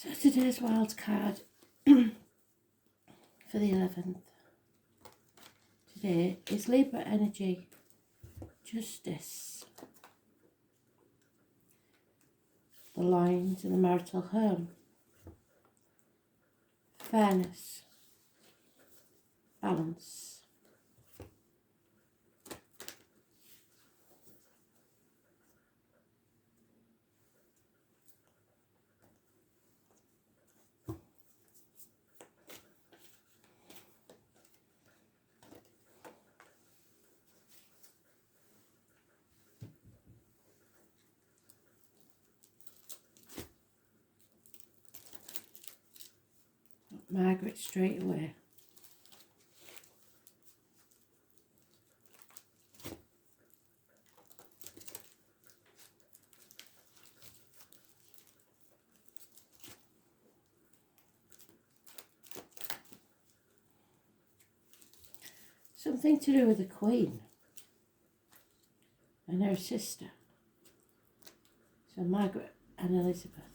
So today's wild card for the 11th today is Libra energy, justice, the lines in the marital home, fairness, balance. Margaret straight away. Something to do with the Queen and her sister. So Margaret and Elizabeth.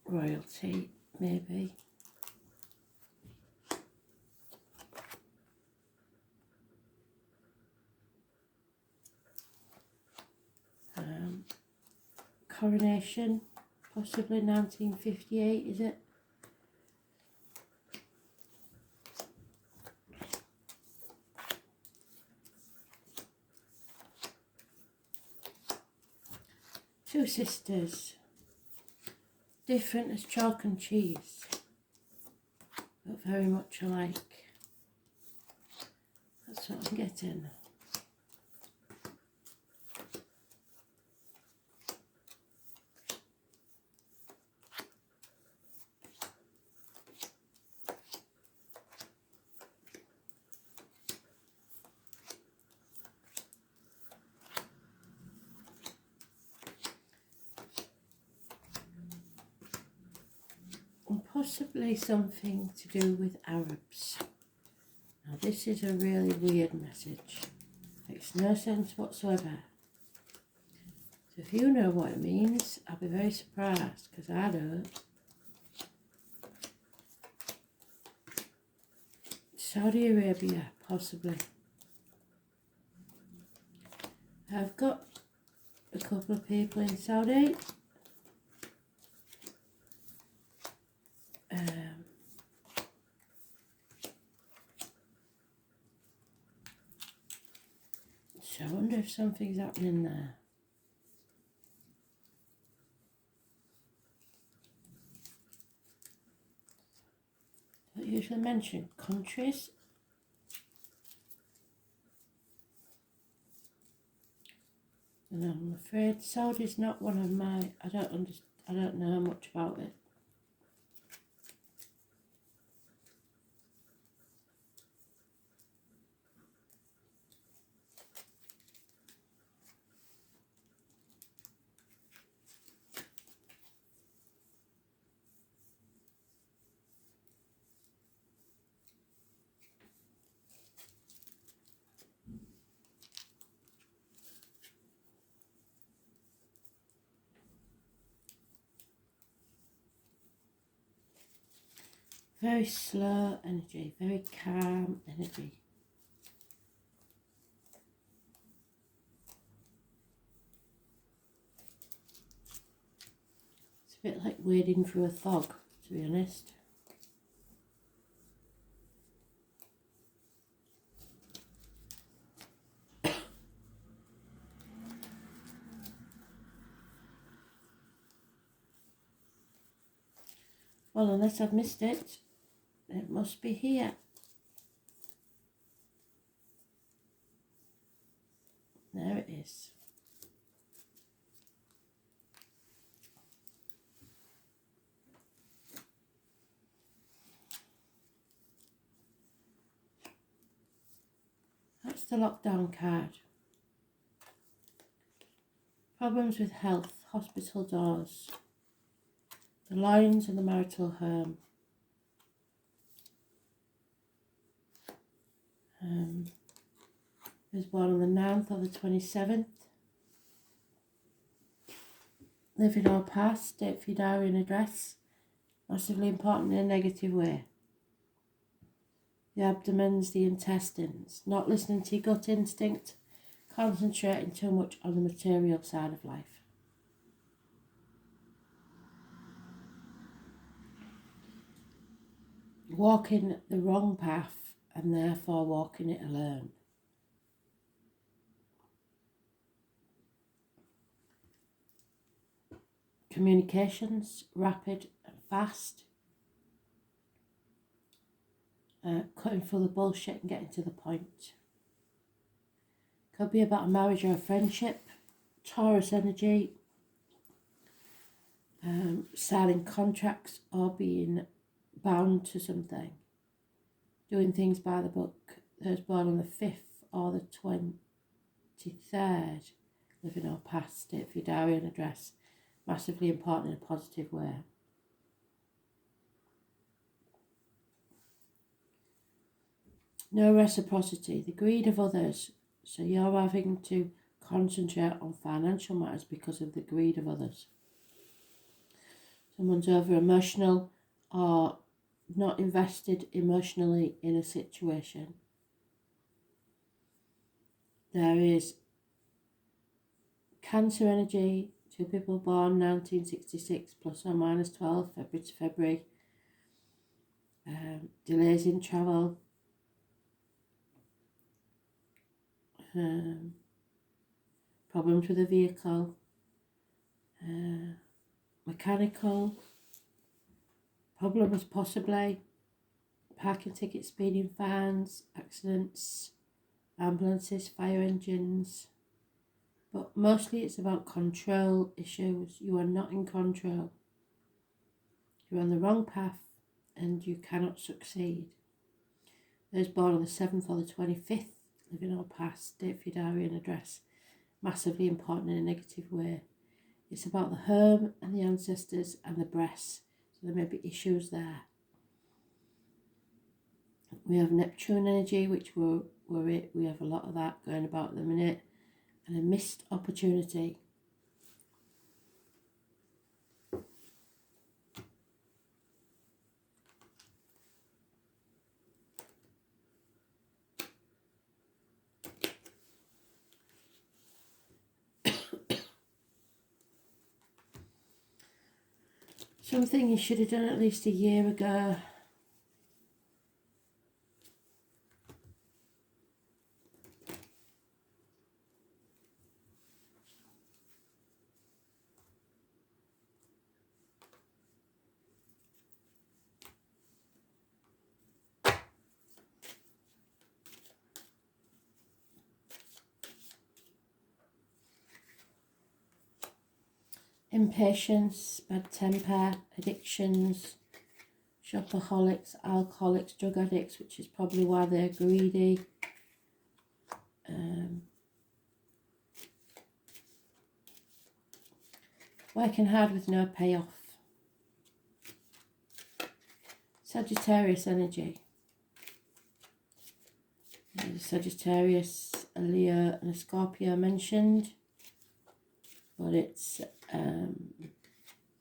Royalty, maybe. Coronation, possibly 1958, is it? Two sisters, different as chalk and cheese, but very much alike. That's what I'm getting. And possibly something to do with Arabs. Now this is a really weird message. Makes no sense whatsoever. So if you know what it means, I'll be very surprised, because I don't. Saudi Arabia, possibly. I've got a couple of people in Saudi. So I wonder if something's happening there. I don't usually mention countries. And I'm afraid Saudi's not one of my, I don't know much about it. Very slow energy, very calm energy. It's a bit like wading through a fog, to be honest. Well, unless I've missed it, it must be here. There it is. That's the lockdown card. Problems with health, hospital doors, the lines in the marital home. was born on the 9th or the 27th. Living or past, date for your diary and address. Massively important in a negative way. The abdomen's the intestines. Not listening to your gut instinct. Concentrating too much on the material side of life. Walking the wrong path and therefore walking it alone. Communications, rapid and fast. Cutting through the bullshit and getting to the point. Could be about a marriage or a friendship. Taurus energy. Signing contracts or being bound to something. Doing things by the book. Those born on the 5th or the 23rd. Living or past, date for your diary and address. Massively important in a positive way. No reciprocity, the greed of others. So you're having to concentrate on financial matters because of the greed of others. Someone's over emotional or not invested emotionally in a situation. There is Cancer energy, 2 people born 1966 plus or minus 12, February to February. Delays in travel. Problems with a vehicle. Mechanical. Problems possibly. Parking tickets, speeding fines, accidents, ambulances, fire engines. But mostly it's about control issues. You are not in control. You're on the wrong path and you cannot succeed. Those born on the 7th or the 25th, living or past, date for your diary and address. Massively important in a negative way. It's about the home and the ancestors and the breasts. So there may be issues there. We have Neptune energy, which we have a lot of that going about at the minute. And a missed opportunity. Something you should have done at least a year ago. Impatience, bad temper, addictions, shopaholics, alcoholics, drug addicts, which is probably why they're greedy. Working hard with no payoff. Sagittarius energy. There's a Sagittarius, a Leo and a Scorpio mentioned. But it's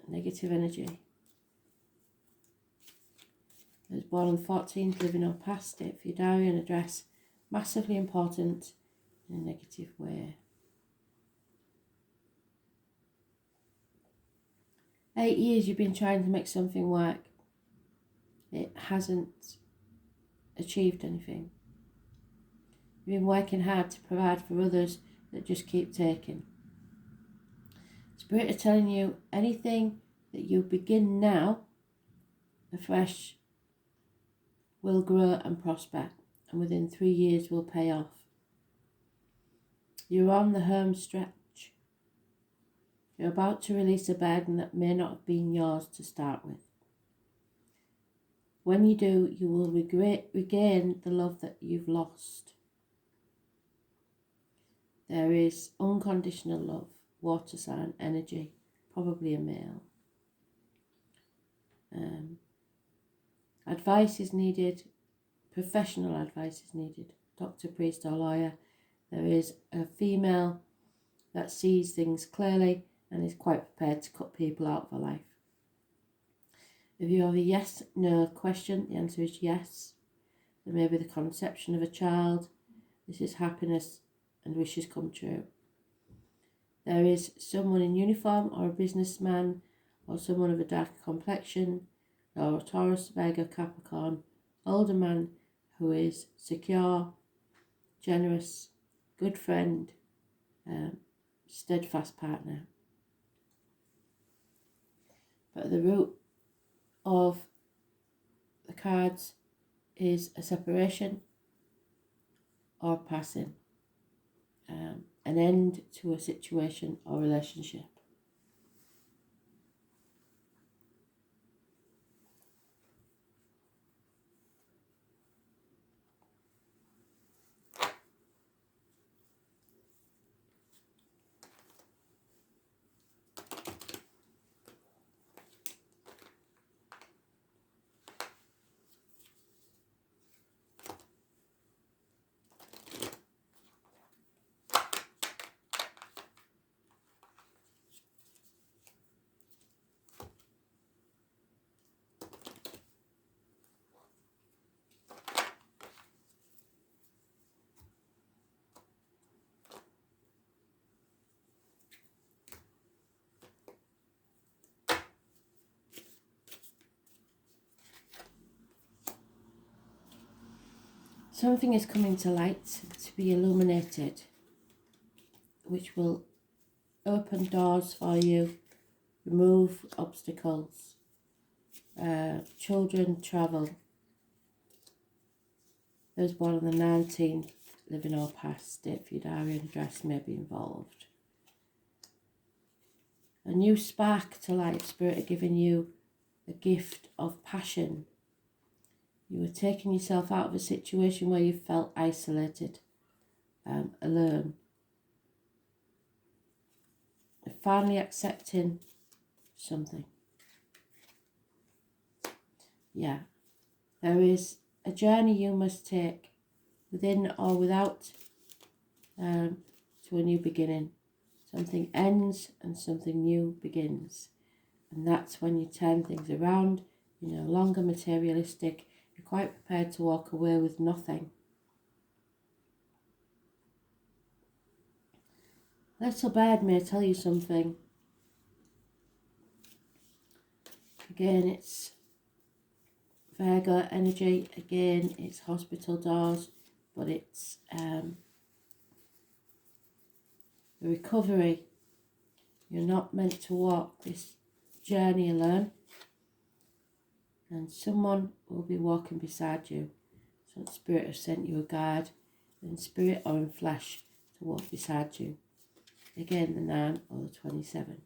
negative energy. I was born on the 14th, living or past, date for your diary and address. Massively important in a negative way. 8 years you've been trying to make something work. It hasn't achieved anything. You've been working hard to provide for others that just keep taking. Spirit are telling you anything that you begin now, afresh, will grow and prosper, and within 3 years will pay off. You're on the home stretch. You're about to release a burden that may not have been yours to start with. When you do, you will regain the love that you've lost. There is unconditional love, water sign, energy, probably a male. Advice is needed, professional advice is needed, doctor, priest or lawyer. There is a female that sees things clearly and is quite prepared to cut people out of her life. If you have a yes, no question, the answer is yes. There may be the conception of a child. This is happiness and wishes come true. There is someone in uniform or a businessman or someone of a darker complexion or a Taurus, Virgo, Capricorn, older man who is secure, generous, good friend, steadfast partner. But the root of the cards is a separation or passing, an end to a situation or relationship. Something is coming to light to be illuminated, which will open doors for you, remove obstacles, children travel. Those born on the 19th, living or past, date for your diary and address may be involved. A new spark to light. Spirit are giving you a gift of passion. You were taking yourself out of a situation where you felt isolated, alone. You're finally accepting something. Yeah, there is a journey you must take within or without to a new beginning. Something ends and something new begins. And that's when you turn things around. You're no longer materialistic. You're quite prepared to walk away with nothing. Little bird may tell you something. Again, it's Virgo energy. Again, it's hospital doors, but it's the recovery. You're not meant to walk this journey alone, and someone will be walking beside you. So Spirit has sent you a guide in spirit or in flesh to walk beside you. Again, the 9 or the 27.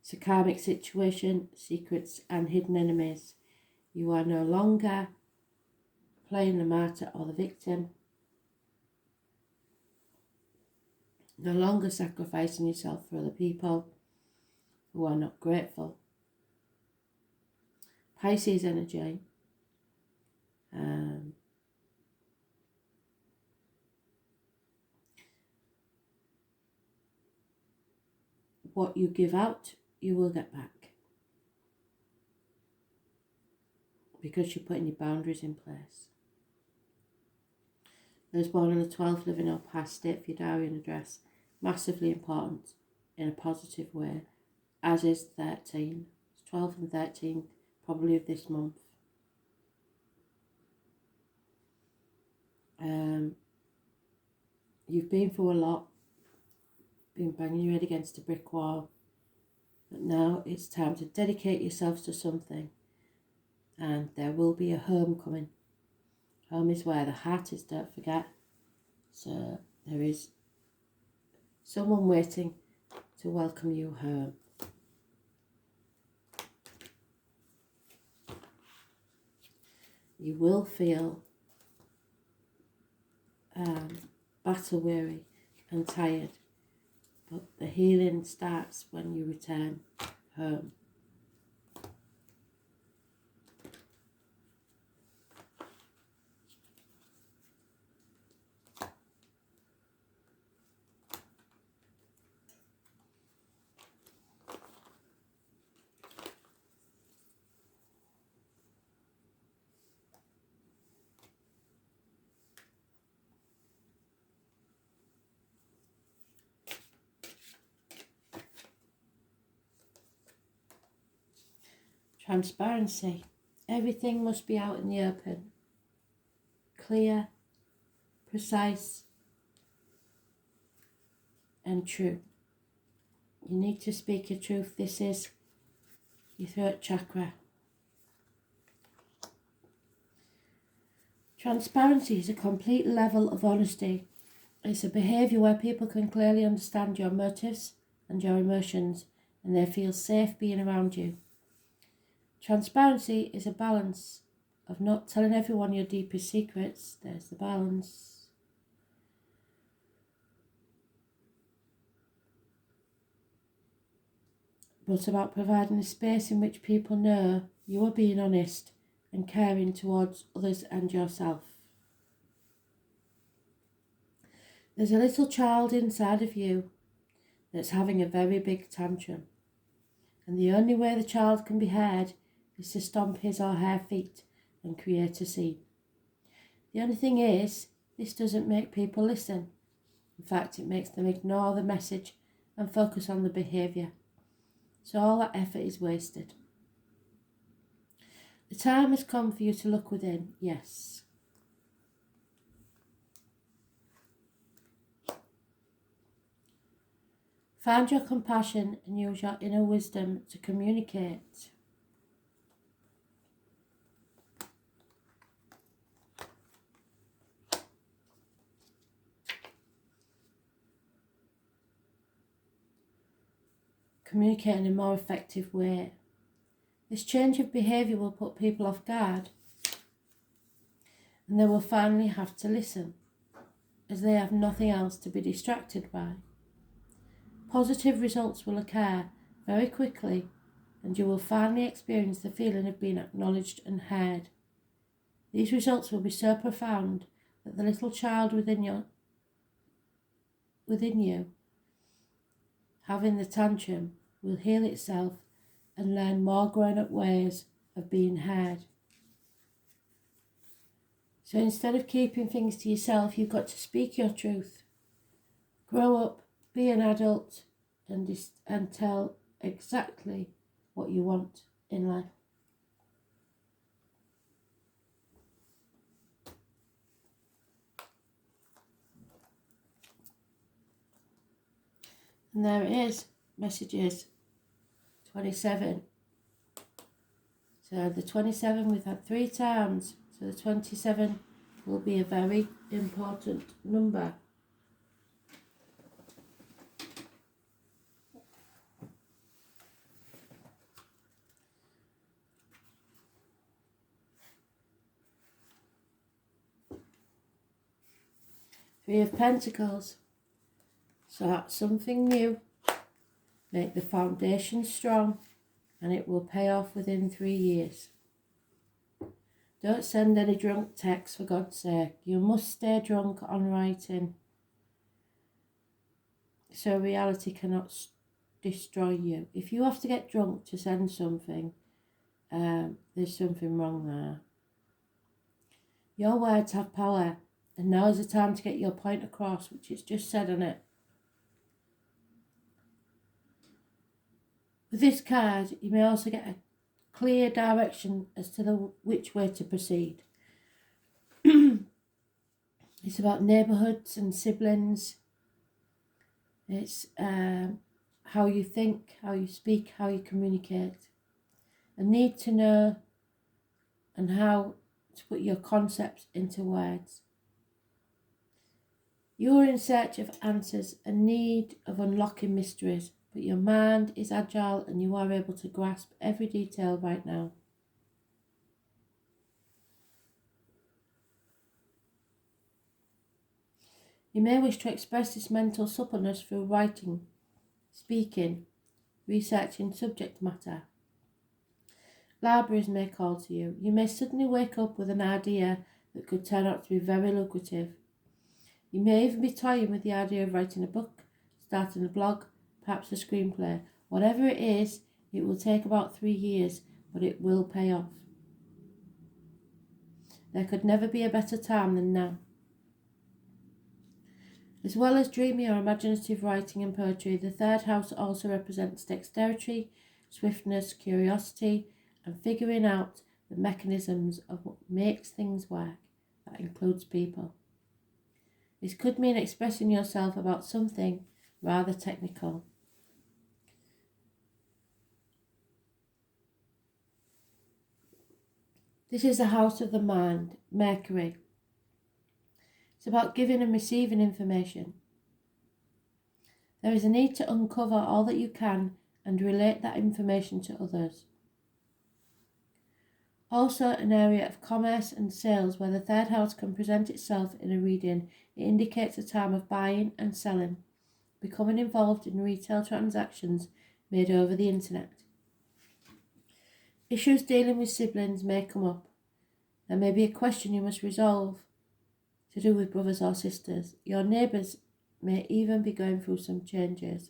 It's a karmic situation, secrets and hidden enemies. You are no longer playing the martyr or the victim. No longer sacrificing yourself for other people who are not grateful. Pisces energy. What you give out, you will get back. Because you're putting your boundaries in place. Those born on the 12th, living or past, date for your diary and address. Massively important in a positive way, as is 13. It's 12th and 13th, probably of this month. You've been through a lot, been banging your head against a brick wall, but now it's time to dedicate yourselves to something, and there will be a home coming. Home is where the heart is, don't forget. So there is someone waiting to welcome you home. You will feel battle weary and tired, but the healing starts when you return home. Transparency. Everything must be out in the open. Clear, precise, and true. You need to speak your truth. This is your throat chakra. Transparency is a complete level of honesty. It's a behaviour where people can clearly understand your motives and your emotions, and they feel safe being around you. Transparency is a balance of not telling everyone your deepest secrets. There's the balance. But about providing a space in which people know you are being honest and caring towards others and yourself. There's a little child inside of you that's having a very big tantrum, and the only way the child can be heard is to stomp his or her feet and create a scene. The only thing is, this doesn't make people listen. In fact, it makes them ignore the message and focus on the behaviour. So all that effort is wasted. The time has come for you to look within, yes. Find your compassion and use your inner wisdom to communicate. Communicate in a more effective way. This change of behaviour will put people off guard, and they will finally have to listen, as they have nothing else to be distracted by. Positive results will occur very quickly, and you will finally experience the feeling of being acknowledged and heard. These results will be so profound that the little child within you having the tantrum will heal itself and learn more grown-up ways of being heard. So instead of keeping things to yourself, you've got to speak your truth. Grow up, be an adult, and tell exactly what you want in life. And there it is, messages 27. So the 27 we've had 3 times, so the 27 will be a very important number. Three of Pentacles. Start something new. Make the foundation strong, and it will pay off within 3 years. Don't send any drunk texts, for God's sake. You must stay drunk on writing, so reality cannot destroy you. If you have to get drunk to send something, there's something wrong there. Your words have power, and now is the time to get your point across, which is just said on it. With this card, you may also get a clear direction as to which way to proceed. It's about neighbourhoods and siblings. It's how you think, how you speak, how you communicate. A need to know and how to put your concepts into words. You are in search of answers, a need of unlocking mysteries, but your mind is agile and you are able to grasp every detail right now. You may wish to express this mental suppleness through writing, speaking, researching subject matter. Libraries may call to you. You may suddenly wake up with an idea that could turn out to be very lucrative. You may even be toying with the idea of writing a book, starting a blog, perhaps a screenplay. Whatever it is, it will take about 3 years, but it will pay off. There could never be a better time than now. As well as dreamy or imaginative writing and poetry, the 3rd house also represents dexterity, swiftness, curiosity, and figuring out the mechanisms of what makes things work. That includes people. This could mean expressing yourself about something rather technical. This is the house of the mind, Mercury. It's about giving and receiving information. There is a need to uncover all that you can and relate that information to others. Also an area of commerce and sales where the third house can present itself in a reading. It indicates a time of buying and selling, becoming involved in retail transactions made over the internet. Issues dealing with siblings may come up. There may be a question you must resolve to do with brothers or sisters. Your neighbours may even be going through some changes.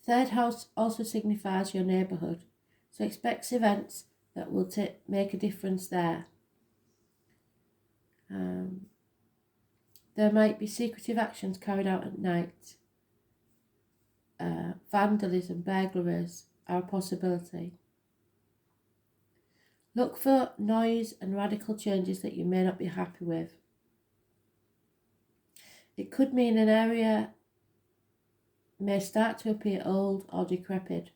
Third house also signifies your neighbourhood, so expect events that will make a difference there. There might be secretive actions carried out at night. Vandalism, burglaries are a possibility. Look for noise and radical changes that you may not be happy with. It could mean an area may start to appear old or decrepit.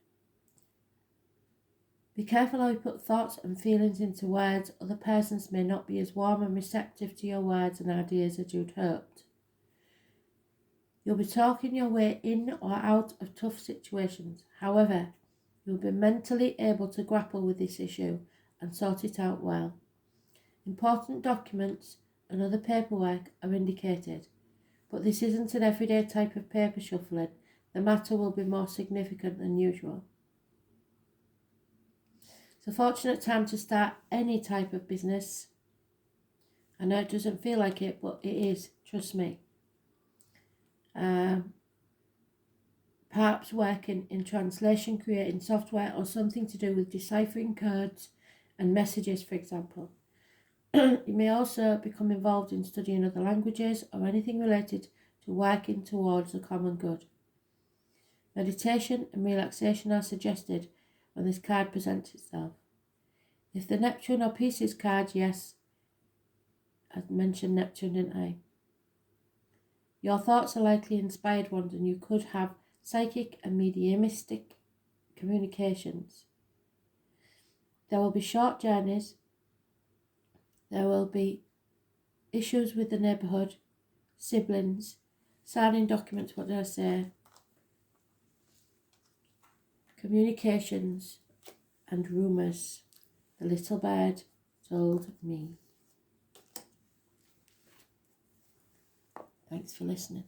Be careful how you put thoughts and feelings into words. Other persons may not be as warm and receptive to your words and ideas as you'd hoped. You'll be talking your way in or out of tough situations. However, you'll be mentally able to grapple with this issue and sort it out well. Important documents and other paperwork are indicated, but this isn't an everyday type of paper shuffling. The matter will be more significant than usual. It's a fortunate time to start any type of business. I know it doesn't feel like it, but it is, trust me. Perhaps working in translation, creating software, or something to do with deciphering codes and messages, for example. You may also become involved in studying other languages or anything related to working towards the common good. Meditation and relaxation are suggested when this card presents itself. If the Neptune or Pieces card, yes, I mentioned Neptune, didn't I? Your thoughts are likely inspired ones, and you could have psychic and mediumistic communications. There will be short journeys. There will be issues with the neighbourhood, siblings, signing documents, what did I say? Communications and rumours. The little bird told me. Thanks for listening.